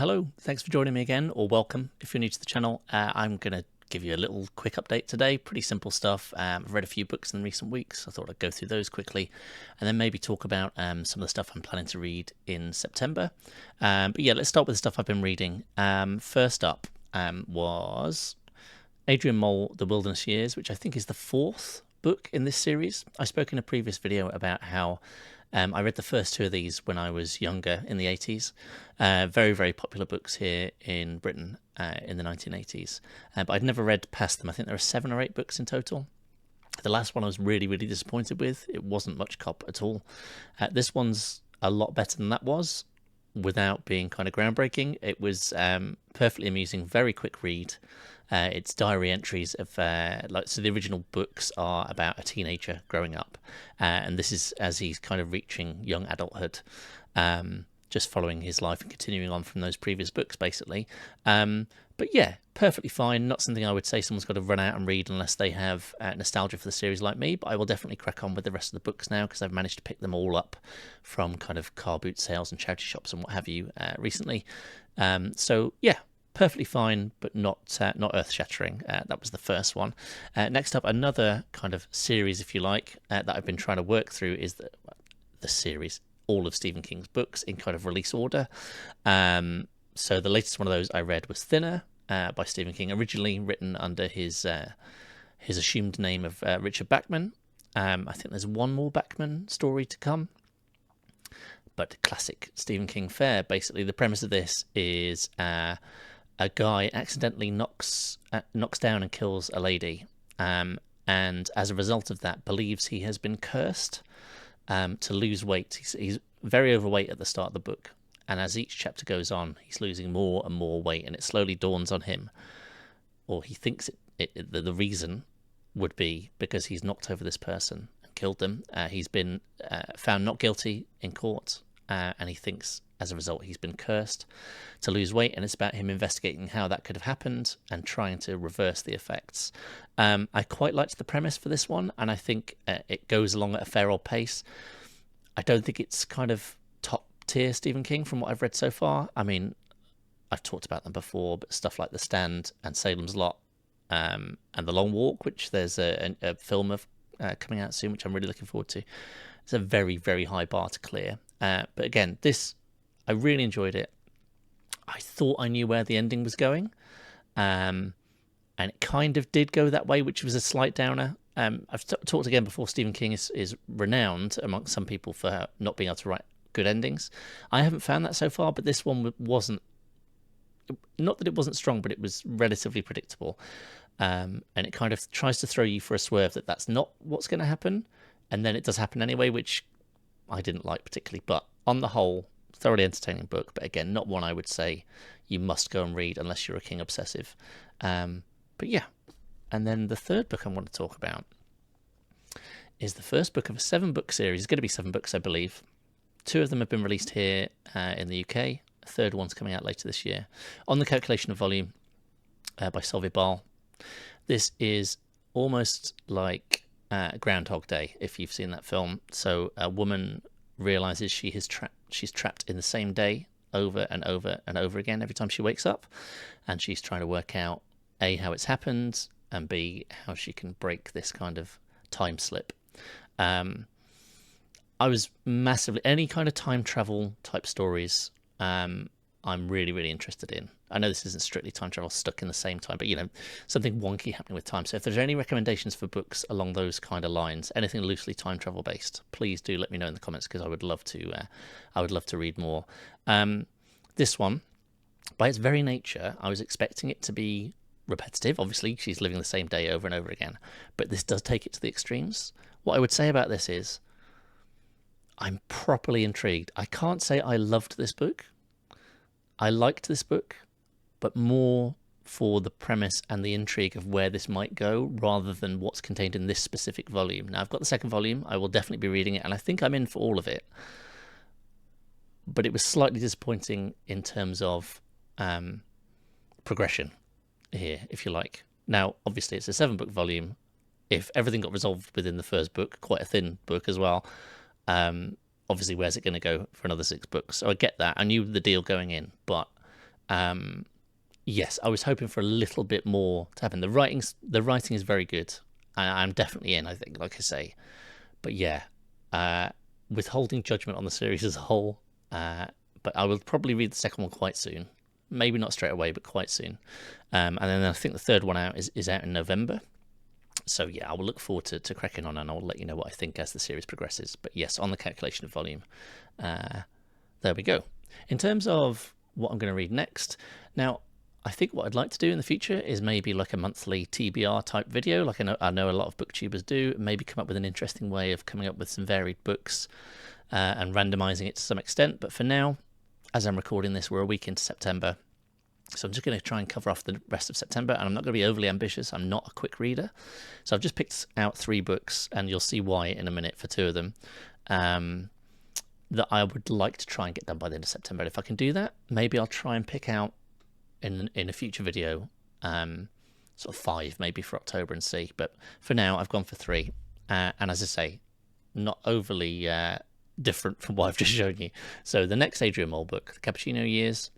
Hello, thanks for joining me again, or welcome if you're new to the channel. I'm going to give you a little quick update today. Pretty simple stuff. I've read a few books in recent weeks. I thought I'd go through those quickly and then maybe talk about some of the stuff I'm planning to read in September. But yeah, let's start with the stuff I've been reading. First up was Adrian The Wilderness Years, which I think is the fourth book in this series. I spoke in a previous video about how I read the first two of these when I was younger in the 80s. Very, very popular books here in Britain in the 1980s. But I'd never read past them. I think there are 7 or 8 books in total. The last one I was really, really disappointed with. It wasn't much cop at all. This one's a lot better than that was, without being kind of groundbreaking. It was perfectly amusing, very quick read. It's diary entries of so the original books are about a teenager growing up, and this is as he's kind of reaching young adulthood, just following his life and continuing on from those previous books, basically. But yeah, perfectly fine. Not something I would say someone's got to run out and read unless they have nostalgia for the series like me, but I will definitely crack on with the rest of the books now because I've managed to pick them all up from kind of car boot sales and charity shops and what have you recently. So yeah, perfectly fine, but not earth-shattering. That was the first one. Next up, another kind of series, if you like, that I've been trying to work through is the series, all of Stephen King's books in kind of release order. So the latest one of those I read was Thinner by Stephen King, originally written under his assumed name of Richard Bachman. I think there's one more Bachman story to come. But classic Stephen King fare. Basically, the premise of this is a guy accidentally knocks down and kills a lady, and as a result of that, believes he has been cursed to lose weight. He's very overweight at the start of the book, and as each chapter goes on, he's losing more and more weight, and it slowly dawns on him, or he thinks the reason would be because he's knocked over this person and killed them. He's been found not guilty in court, and he thinks as a result he's been cursed to lose weight, and it's about him investigating how that could have happened and trying to reverse the effects. I quite liked the premise for this one, and I think it goes along at a fair old pace. I don't think it's kind of top tier Stephen King from what I've read so far. I mean, I've talked about them before, but stuff like The Stand and Salem's Lot and The Long Walk, which there's a film of coming out soon, which I'm really looking forward to. It's a very, very high bar to clear. But again, this, I really enjoyed it. I thought I knew where the ending was going, and it kind of did go that way, which was a slight downer. I've talked again before, Stephen King is renowned amongst some people for not being able to write good endings. I haven't found that so far, but this one wasn't, not that it wasn't strong, but it was relatively predictable. And it kind of tries to throw you for a swerve that that's not what's going to happen, and then it does happen anyway, which I didn't like particularly. But on the whole, thoroughly entertaining book, but again, not one I would say you must go and read unless you're a King obsessive. But yeah, and then the third book I want to talk about is the first book of a 7-book series. It's going to be 7 books, I believe. 2 of them have been released here in the UK. A third one's coming out later this year. On the Calculation of Volume by Solvej Balle. This is almost like Groundhog Day, if you've seen that film. So a woman realizes she's trapped in the same day over and over and over again every time she wakes up, and she's trying to work out A, how it's happened, and B, how she can break this kind of time slip. I was massively, any kind of time travel type stories, I'm really, really interested in. I know this isn't strictly time travel stuck in the same time, but, you know, something wonky happening with time. So if there's any recommendations for books along those kind of lines, anything loosely time travel based, please do let me know in the comments, because I would love to read more. This one, by its very nature, I was expecting it to be repetitive. Obviously, she's living the same day over and over again, but this does take it to the extremes. What I would say about this is I'm properly intrigued. I can't say I loved this book. I liked this book, but more for the premise and the intrigue of where this might go rather than what's contained in this specific volume. Now, I've got the second volume. I will definitely be reading it, and I think I'm in for all of it. But it was slightly disappointing in terms of progression here, if you like. Now, obviously, it's a 7-book volume. If everything got resolved within the first book, quite a thin book as well, obviously, where's it going to go for another 6 books? So I get that. I knew the deal going in, but Yes, I was hoping for a little bit more to happen. The writing is very good. I'm definitely in, I think, like I say. But yeah, withholding judgment on the series as a whole. But I will probably read the second one quite soon. Maybe not straight away, but quite soon. And then I think the third one out is out in November. So yeah, I will look forward to cracking on, and I'll let you know what I think as the series progresses. But yes, on the calculation of volume, there we go. In terms of what I'm going to read next, now I think what I'd like to do in the future is maybe like a monthly TBR type video, like I know a lot of booktubers do. Maybe come up with an interesting way of coming up with some varied books and randomizing it to some extent. But for now, as I'm recording this, we're a week into September. So I'm just going to try and cover off the rest of September, and I'm not going to be overly ambitious. I'm not a quick reader. So I've just picked out 3 books, and you'll see why in a minute for 2 of them, that I would like to try and get done by the end of September. And if I can do that, maybe I'll try and pick out in a future video sort of 5 maybe for October and see. But for now, I've gone for 3. And as I say, not overly different from what I've just shown you. So the next Adrian book, The Cappuccino Years,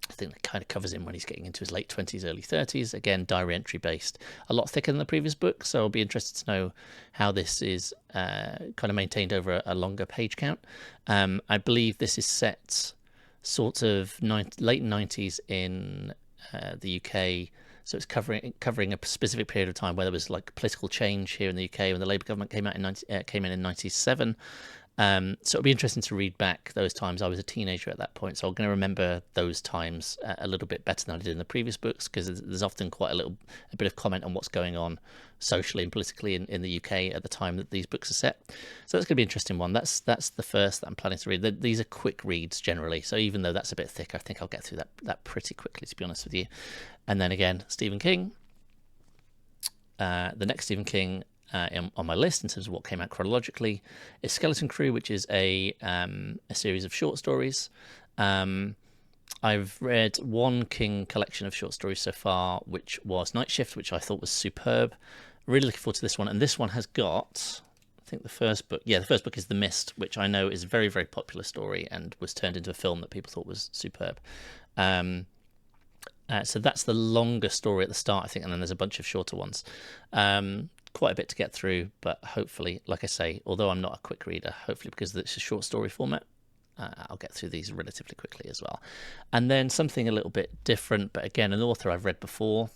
I think that kind of covers him when he's getting into his late 20s, early 30s. Again, diary entry based. A lot thicker than the previous book, so I'll be interested to know how this is kind of maintained over a longer page count. I believe this is set sort of late 90s in the UK, so it's covering a specific period of time where there was like political change here in the UK when the Labour government came in 97. So it'll be interesting to read back those times. I was a teenager at that point, so I'm going to remember those times a little bit better than I did in the previous books, because there's often quite a bit of comment on what's going on socially and politically in the UK at the time that these books are set. So that's going to be an interesting one. That's the first that I'm planning to read. These are quick reads generally, so even though that's a bit thick, I think I'll get through that pretty quickly, to be honest with you. And then again, Stephen King. The next Stephen King on my list in terms of what came out chronologically is Skeleton Crew, which is a series of short stories. I've read one King collection of short stories so far, which was Night Shift, which I thought was superb. Really looking forward to this one. And this one has got, I think the first book is The Mist, which I know is a very, very popular story and was turned into a film that people thought was superb. So that's the longer story at the start, I think, and then there's a bunch of shorter ones. Quite a bit to get through, but hopefully, like I say, although I'm not a quick reader, hopefully because it's a short story format, I'll get through these relatively quickly as well. And then something a little bit different, but again, an author I've read before,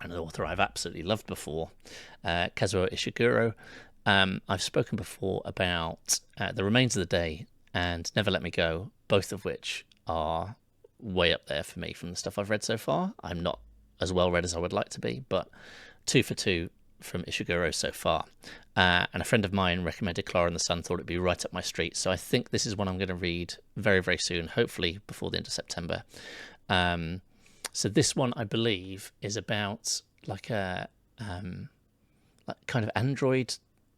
and an author I've absolutely loved before, Kazuo Ishiguro. I've spoken before about The Remains of the Day and Never Let Me Go, both of which are way up there for me from the stuff I've read so far. I'm not as well read as I would like to be, but 2 for 2 from Ishiguro so far. And a friend of mine recommended Klara and the Sun, thought it'd be right up my street. So I think this is one I'm going to read very, very soon, hopefully before the end of September. So this one, I believe, is about like a like kind of Android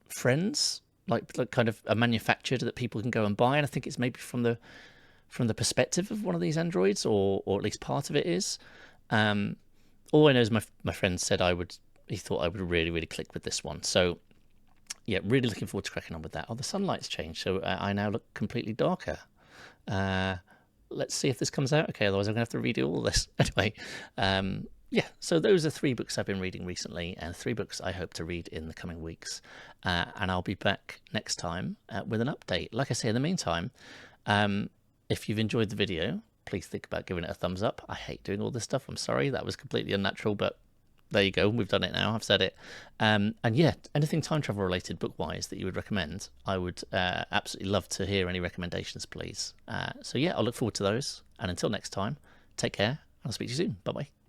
friends, like kind of a manufactured that people can go and buy. And I think it's maybe from the perspective of one of these androids, or at least part of it is. All I know is my friend said he thought I would really, really click with this one. So yeah, really looking forward to cracking on with that. Oh, the sunlight's changed, so I now look completely darker. Let's see if this comes out okay, otherwise I'm going to have to redo all this. Anyway, yeah, so those are 3 books I've been reading recently, and 3 books I hope to read in the coming weeks. And I'll be back next time with an update. Like I say, in the meantime, if you've enjoyed the video, please think about giving it a thumbs up. I hate doing all this stuff. I'm sorry, that was completely unnatural, but there you go. We've done it now. I've said it. And yeah, anything time travel related book-wise that you would recommend, I would absolutely love to hear any recommendations, please. So yeah, I'll look forward to those. And until next time, take care. I'll speak to you soon. Bye-bye.